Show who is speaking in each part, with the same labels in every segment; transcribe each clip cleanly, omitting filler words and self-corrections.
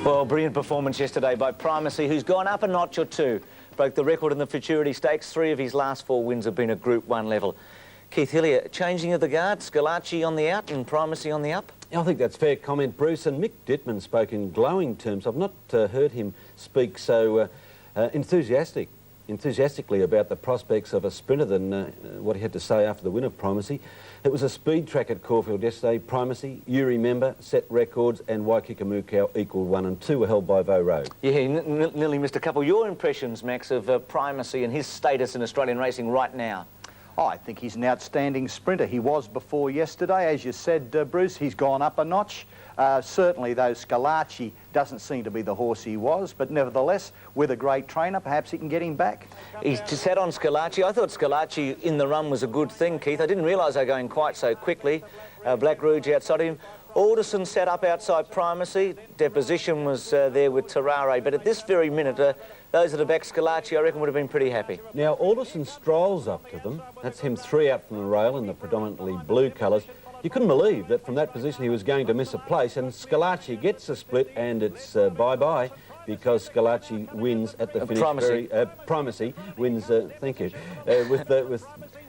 Speaker 1: Well, brilliant performance yesterday by Primacy, who's gone up a notch or two. Broke the record in the Futurity Stakes. 3 of his last 4 wins have been at Group 1 level. Keith Hillier, changing of the guard, Scalacci on the out and Primacy on the up?
Speaker 2: I think that's fair comment, Bruce. And Mick Dittman spoke in glowing terms. I've not heard him speak so enthusiastically about the prospects of a sprinter than what he had to say after the win of Primacy. It was a speed track at Caulfield yesterday. Primacy, you remember, set records, and Waikakamukau equalled 1 and 2 were held by Vo Road.
Speaker 1: Yeah, he nearly missed a couple. Your impressions, Max, of Primacy and his status in Australian racing right now?
Speaker 3: Oh, I think he's an outstanding sprinter. He was before yesterday. As you said, Bruce, he's gone up a notch. Certainly, though, Scalacci doesn't seem to be the horse he was, but nevertheless, with a great trainer, perhaps he can get him back.
Speaker 1: He's just had on Scalacci. I thought Scalacci in the run was a good thing, Keith. I didn't realise they were going quite so quickly. Black Rouge outside of him. Alderson sat up outside Primacy. Deposition was there with Terrare. But at this very minute, those that have backed Scalacci, I reckon, would have been pretty happy.
Speaker 2: Now, Alderson strolls up to them. That's him 3 out from the rail in the predominantly blue colours. You couldn't believe that from that position he was going to miss a place, and Scalacci gets a split, and it's bye-bye, because Scalacci wins at the finish. Primacy wins, thank you, with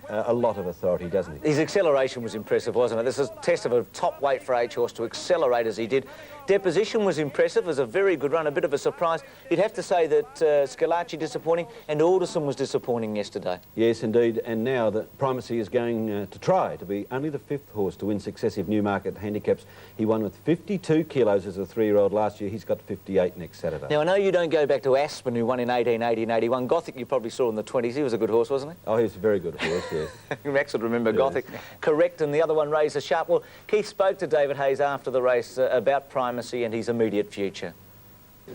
Speaker 2: a lot of authority, doesn't he?
Speaker 1: His acceleration was impressive, wasn't it? This is a test of a top weight for H horse to accelerate as he did. Deposition was impressive. It was a very good run, a bit of a surprise. You'd have to say that Scalacci disappointing and Alderson was disappointing yesterday.
Speaker 2: Yes, indeed. And now that Primacy is going to try to be only the 5th horse to win successive Newmarket handicaps. He won with 52 kilos as a 3-year-old last year. He's got 58 next Saturday.
Speaker 1: Now, I know you don't go back to Aspen, who won in 1880 and 81. Gothic you probably saw in the 20s. He was a good horse, wasn't he?
Speaker 2: Oh, he was a very good horse, yes.
Speaker 1: Max would remember
Speaker 2: Yes.
Speaker 1: Gothic. Correct, and the other one, Razor Sharp. Well, Keith spoke to David Hayes after the race about Primacy and his immediate future.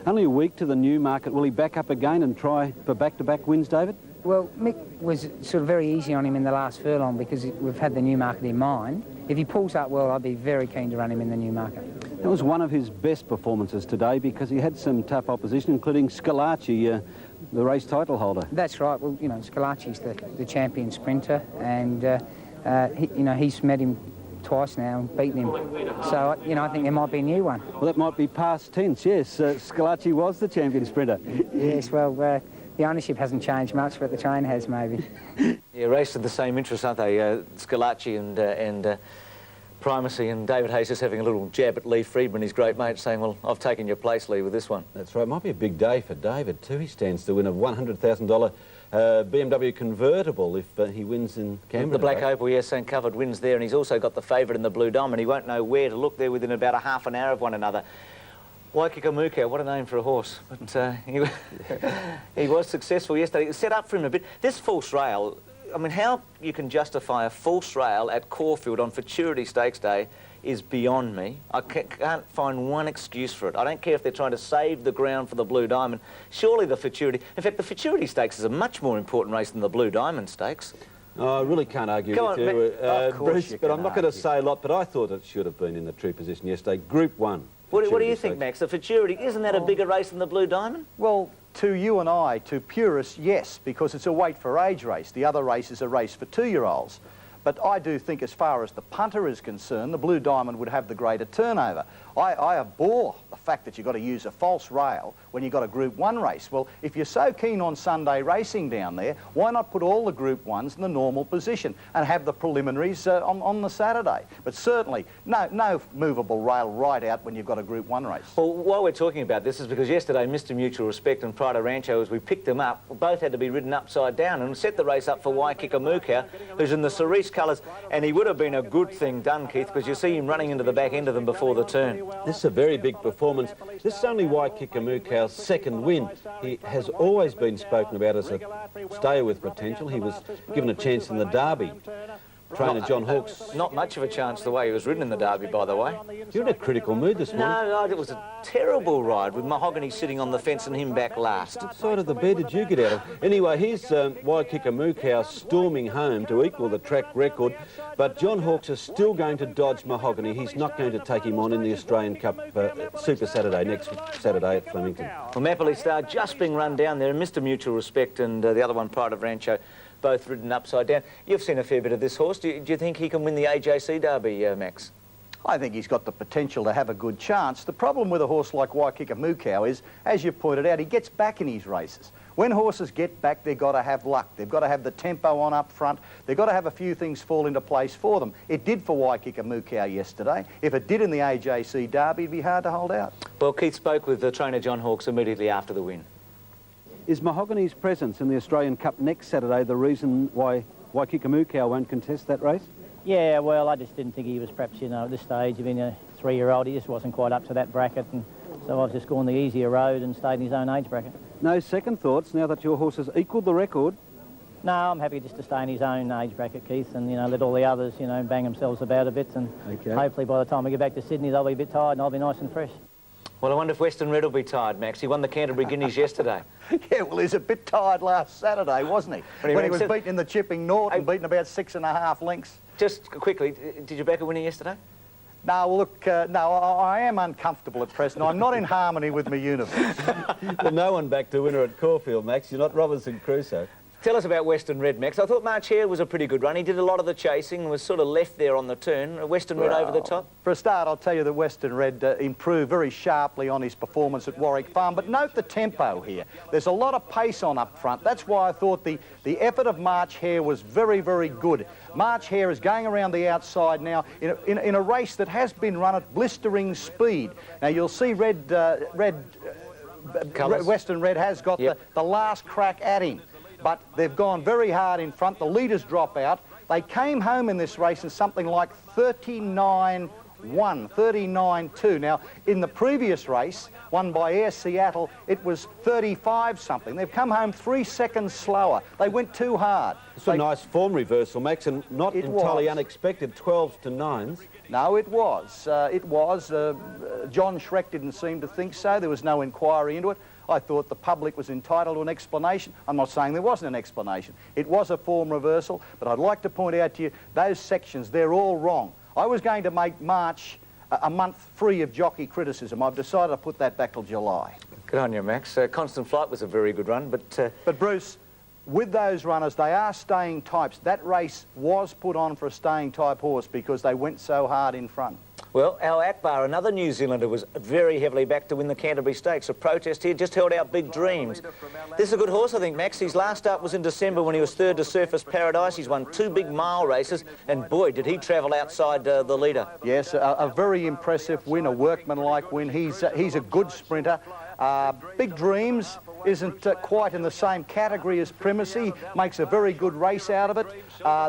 Speaker 4: Only a week to the Newmarket. Will he back up again and try for back-to-back wins, David?
Speaker 5: Well, Mick was sort of very easy on him in the last furlong because we've had the Newmarket in mind. If he pulls up well, I'd be very keen to run him in the Newmarket.
Speaker 4: That was one of his best performances today because he had some tough opposition, including Scalacci, the race title holder.
Speaker 5: That's right. Well, you know, Scalacci's the champion sprinter, and he's met him twice now and beaten him. So, I think there might be a new one.
Speaker 4: Well, that might be past tense, yes. Scalacci was the champion sprinter.
Speaker 5: Yes, well, the ownership hasn't changed much, but the train has, maybe.
Speaker 1: Yeah, raced in the same interest, aren't they? Scalacci and Primacy, and David Hayes is having a little jab at Lee Friedman, his great mate, saying, well, I've taken your place, Lee, with this one.
Speaker 2: That's right. It might be a big day for David, too. He stands to win a $100,000 BMW convertible if he wins in Canberra.
Speaker 1: The Black Opal, yes, St. Covered wins there, and he's also got the favourite in the Blue Diamond. He won't know where to look. They're within about a half an hour of one another. Waikakamukau, what a name for a horse. But he was successful yesterday. It set up for him a bit. This false rail, I mean, how you can justify a false rail at Caulfield on Futurity Stakes Day is beyond me. I can't find one excuse for it. I don't care if they're trying to save the ground for the Blue Diamond. Surely the Futurity... In fact, the Futurity Stakes is a much more important race than the Blue Diamond Stakes.
Speaker 2: Oh, I really can't argue with you, Bruce, but I'm not going to say a lot, but I thought it should have been in the true position yesterday. Group 1.
Speaker 1: What do you think, Max? The Futurity, isn't that a bigger race than the Blue Diamond?
Speaker 3: Well, to you and I, to purists, yes, because it's a weight for age race. The other race is a race for 2-year-olds. But I do think as far as the punter is concerned, the Blue Diamond would have the greater turnover. I abhor the fact that you've got to use a false rail when you've got a Group 1 race. Well, if you're so keen on Sunday racing down there, why not put all the Group 1s in the normal position and have the preliminaries on the Saturday? But certainly, no movable rail right out when you've got a Group 1 race.
Speaker 1: Well, while we're talking about this is because yesterday Mr Mutual Respect and Pride of Rancho, as we picked them up, both had to be ridden upside down and set the race up for Waikakamukau, who's in the cerise colours, and he would have been a good thing done, Keith, because you see him running into the back end of them before the turn.
Speaker 2: This is a very big performance. This is only Waikakamukau's 2nd win. He has always been spoken about as a stayer with potential. He was given a chance in the Derby. Trainer John Hawkes.
Speaker 1: Not much of a chance the way he was ridden in the Derby, by the way.
Speaker 2: You're in a critical mood this morning.
Speaker 1: No, it was a terrible ride with Mahogany sitting on the fence and him back last.
Speaker 2: What side of the bed did you get out of? Anyway, here's Waikakamukau storming home to equal the track record, but John Hawkes is still going to dodge Mahogany. He's not going to take him on in the Australian Cup Super Saturday, next Saturday at Flemington.
Speaker 1: Well, Mappley Star just being run down there, and Mr Mutual Respect and the other one, Pride of Rancho, both ridden upside down. You've seen a fair bit of this horse. Do you think he can win the AJC Derby, Max?
Speaker 3: I think he's got the potential to have a good chance. The problem with a horse like Waikika Mukau is, as you pointed out, he gets back in his races. When horses get back, they've got to have luck. They've got to have the tempo on up front. They've got to have a few things fall into place for them. It did for Waikika Mukau yesterday. If it did in the AJC Derby, it'd be hard to hold out.
Speaker 1: Well, Keith spoke with the trainer John Hawkes immediately after the win.
Speaker 4: Is Mahogany's presence in the Australian Cup next Saturday the reason why Waikika Mukau won't contest that race?
Speaker 6: Yeah, well, I just didn't think he was perhaps, you know, at this stage, being a 3-year-old, he just wasn't quite up to that bracket, and so I've just gone the easier road and stayed in his own age bracket.
Speaker 4: No second thoughts now that your horse has equalled the record?
Speaker 6: No, I'm happy just to stay in his own age bracket, Keith, and, you know, let all the others, you know, bang themselves about a bit, and hopefully by the time we get back to Sydney, they'll be a bit tired and I'll be nice and fresh.
Speaker 1: Well, I wonder if Western Red will be tired, Max. He won the Canterbury Guineas yesterday.
Speaker 3: Yeah, well, he's a bit tired last Saturday, wasn't he? When he was beaten in the Chipping North and beaten about 6.5 lengths. Just
Speaker 1: quickly, did you back a winner yesterday?
Speaker 3: No, well, look, no, I am uncomfortable at present. I'm not in harmony with my universe.
Speaker 2: Well, no one backed a winner at Caulfield, Max. You're not Robinson Crusoe.
Speaker 1: Tell us about Western Red, Max. I thought March Hare was a pretty good run. He did a lot of the chasing and was sort of left there on the turn. Western Red over the top?
Speaker 3: For a start, I'll tell you that Western Red improved very sharply on his performance at Warwick Farm. But note the tempo here. There's a lot of pace on up front. That's why I thought the effort of March Hare was very, very good. March Hare is going around the outside now in a race that has been run at blistering speed. Now, you'll see Western Red has got the last crack at him. But they've gone very hard in front. The leaders drop out. They came home in this race in something like 39-1, 39-2. Now, in the previous race, won by Air Seattle, it was 35-something. They've come home 3 seconds slower. They went too hard.
Speaker 2: It's a nice form reversal, Max, and not entirely unexpected, 12s to 9s.
Speaker 3: No, it was. John Schreck didn't seem to think so. There was no inquiry into it. I thought the public was entitled to an explanation. I'm not saying there wasn't an explanation. It was a form reversal, but I'd like to point out to you, those sections, they're all wrong. I was going to make March a month free of jockey criticism. I've decided to put that back till July.
Speaker 1: Good on you, Max. Constant Flight was a very good run, but...
Speaker 3: But, Bruce, with those runners, they are staying types. That race was put on for a staying type horse because they went so hard in front.
Speaker 1: Well, Al Akbar, another New Zealander, was very heavily backed to win the Canterbury Stakes. A protest here, just held out Big Dreams. This is a good horse, I think, Max. His last start was in December when he was third to Surface Paradise. He's won 2 big mile races, and boy, did he travel outside the leader.
Speaker 3: Yes, a very impressive win, a workmanlike win. He's a good sprinter. Big Dreams isn't quite in the same category as Primacy, makes a very good race out of it.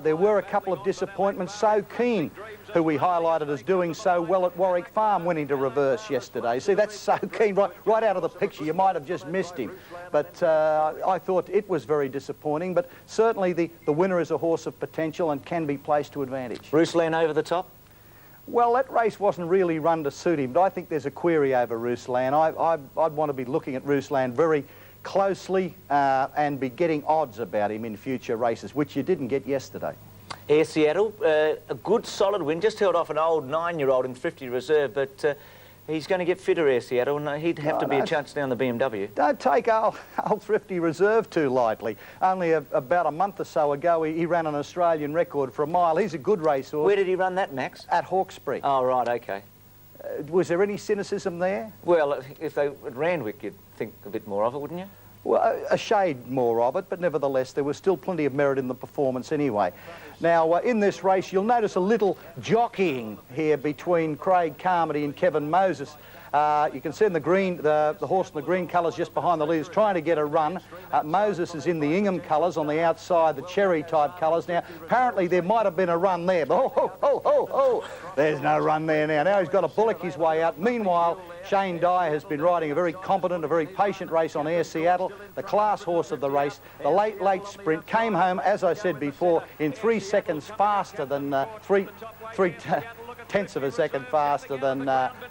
Speaker 3: There were a couple of disappointments. So Keen, who we highlighted as doing so well at Warwick Farm, went into reverse yesterday. See, that's So Keen right out of the picture. You might have just missed him. But I thought it was very disappointing. But certainly the winner is a horse of potential and can be placed to advantage.
Speaker 1: Ruslan over the top?
Speaker 3: Well, that race wasn't really run to suit him, but I think there's a query over Ruslan. I'd want to be looking at Ruslan very closely and be getting odds about him in future races, which you didn't get yesterday.
Speaker 1: Air Seattle, a good solid win, just held off an old 9-year-old in 50 reserve, but he's going to get fitter, Air Seattle, and he'd have to be a chance down the BMW.
Speaker 3: Don't take old Thrifty Reserve too lightly. Only about a month or so ago, he ran an Australian record for a mile. He's a good racehorse.
Speaker 1: Where did he run that, Max?
Speaker 3: At Hawkesbury.
Speaker 1: Oh, right, OK.
Speaker 3: Was there any cynicism there?
Speaker 1: Well, if they at Randwick, you'd think a bit more of it, wouldn't you?
Speaker 3: Well, a shade more of it, but nevertheless, there was still plenty of merit in the performance anyway. Now, in this race, you'll notice a little jockeying here between Craig Carmody and Kevin Moses. You can see in the green, the horse in the green colours just behind the leaders trying to get a run. Moses is in the Ingham colours on the outside, the cherry type colours. Now, apparently there might have been a run there, but there's no run there now. Now he's got to bullock his way out. Meanwhile, Shane Dyer has been riding a very competent, a very patient race on Air Seattle, the class horse of the race. The late sprint came home, as I said before, in 3 seconds faster than 3/10 of a second faster than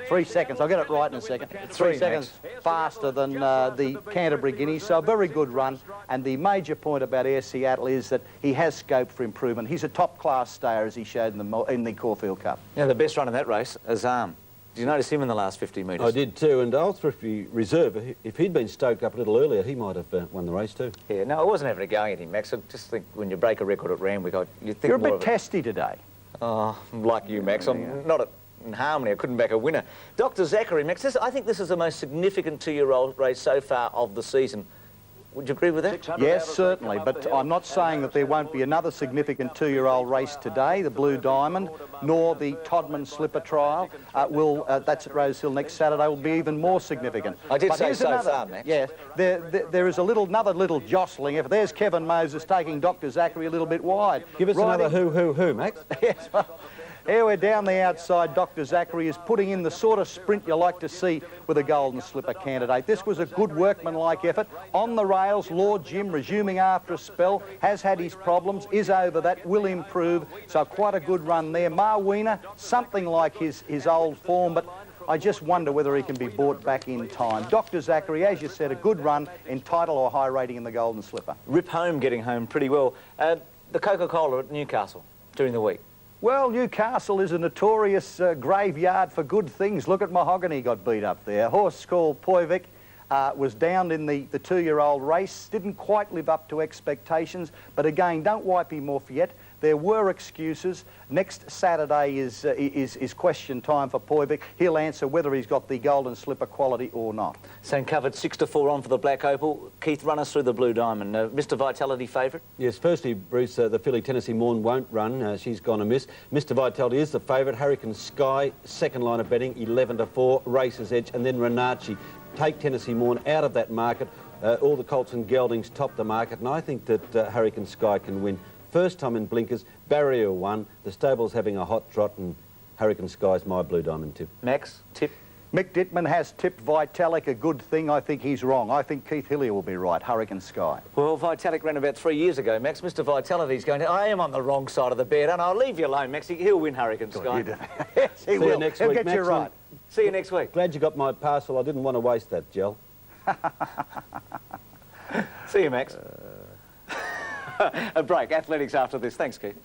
Speaker 3: 3 seconds. I'll get it right in a second. 3 seconds faster than the Canterbury Guineas. So a very good run. And the major point about Air Seattle is that he has scope for improvement. He's a top-class stayer, as he showed in the Caulfield Cup.
Speaker 1: Yeah, the best run in that race, Azam. Did you notice him in the last 50 metres?
Speaker 2: I did too, and Old Thrifty Reserve, if he'd been stoked up a little earlier, he might have won the race too.
Speaker 1: Yeah, no, I wasn't having a go at him, Max. I just think when you break a record at Randwick, you think
Speaker 3: You're a
Speaker 1: more
Speaker 3: bit
Speaker 1: of
Speaker 3: testy today.
Speaker 1: Oh, like you, Max. I'm not in harmony. I couldn't back a winner. Dr. Zachary, Max, I think this is the most significant 2-year-old race so far of the season. Would you agree with that?
Speaker 3: Yes, certainly, but I'm not saying that there won't be another significant 2-year-old race today, the Blue Diamond, nor the Todman Slipper Trial. That's at Rosehill next Saturday, will be even more significant.
Speaker 1: I did say so far, Max.
Speaker 3: Yes, there is another little jostling. If there's Kevin Moses taking Dr. Zachary a little bit wide.
Speaker 2: Give us another who, Max.
Speaker 3: Yes, well, here we're down the outside. Dr. Zachary is putting in the sort of sprint you like to see with a Golden Slipper candidate. This was a good workmanlike effort. On the rails, Lord Jim, resuming after a spell, has had his problems, is over that, will improve. So quite a good run there. Marweena, something like his old form, but I just wonder whether he can be brought back in time. Dr. Zachary, as you said, a good run in title or high rating in the Golden Slipper.
Speaker 1: Rip Home getting home pretty well. The Coca-Cola at Newcastle during the week.
Speaker 3: Well, Newcastle is a notorious graveyard for good things. Look at Mahogany got beat up there. A horse called Poivik was down in the 2-year-old race, didn't quite live up to expectations, but again, don't wipe him off yet. There were excuses. Next Saturday is question time for Poivik. He'll answer whether he's got the Golden Slipper quality or not.
Speaker 1: St. Covered 6-4 on for the Black Opal. Keith, run us through the Blue Diamond. Mr. Vitality favourite?
Speaker 2: Yes, firstly, Bruce, the filly Tennessee Morn won't run. She's gone amiss. Mr. Vitality is the favourite. Hurricane Sky, second line of betting, 11-4, Racer's Edge, and then Renacci. Take Tennessee Morn out of that market. All the Colts and Geldings top the market, and I think that Hurricane Sky can win. First time in blinkers, barrier 1, the stable's having a hot trot, and Hurricane Sky's my Blue Diamond tip.
Speaker 1: Max, tip?
Speaker 3: Mick Dittman has tipped Vitalik a good thing. I think he's wrong. I think Keith Hillier will be right. Hurricane Sky.
Speaker 1: Well, Vitalik ran about 3 years ago, Max. Mr. Vitality's going, I am on the wrong side of the bed, and I'll leave you alone, Max. He'll win Hurricane Sky.
Speaker 3: Yes, he will.
Speaker 2: Next
Speaker 3: He'll
Speaker 2: week,
Speaker 3: get
Speaker 2: Max,
Speaker 3: you right.
Speaker 1: See you next week.
Speaker 2: Glad you got my parcel. I didn't want to waste that, Gel.
Speaker 1: See you, Max. A break. Athletics after this. Thanks, Keith.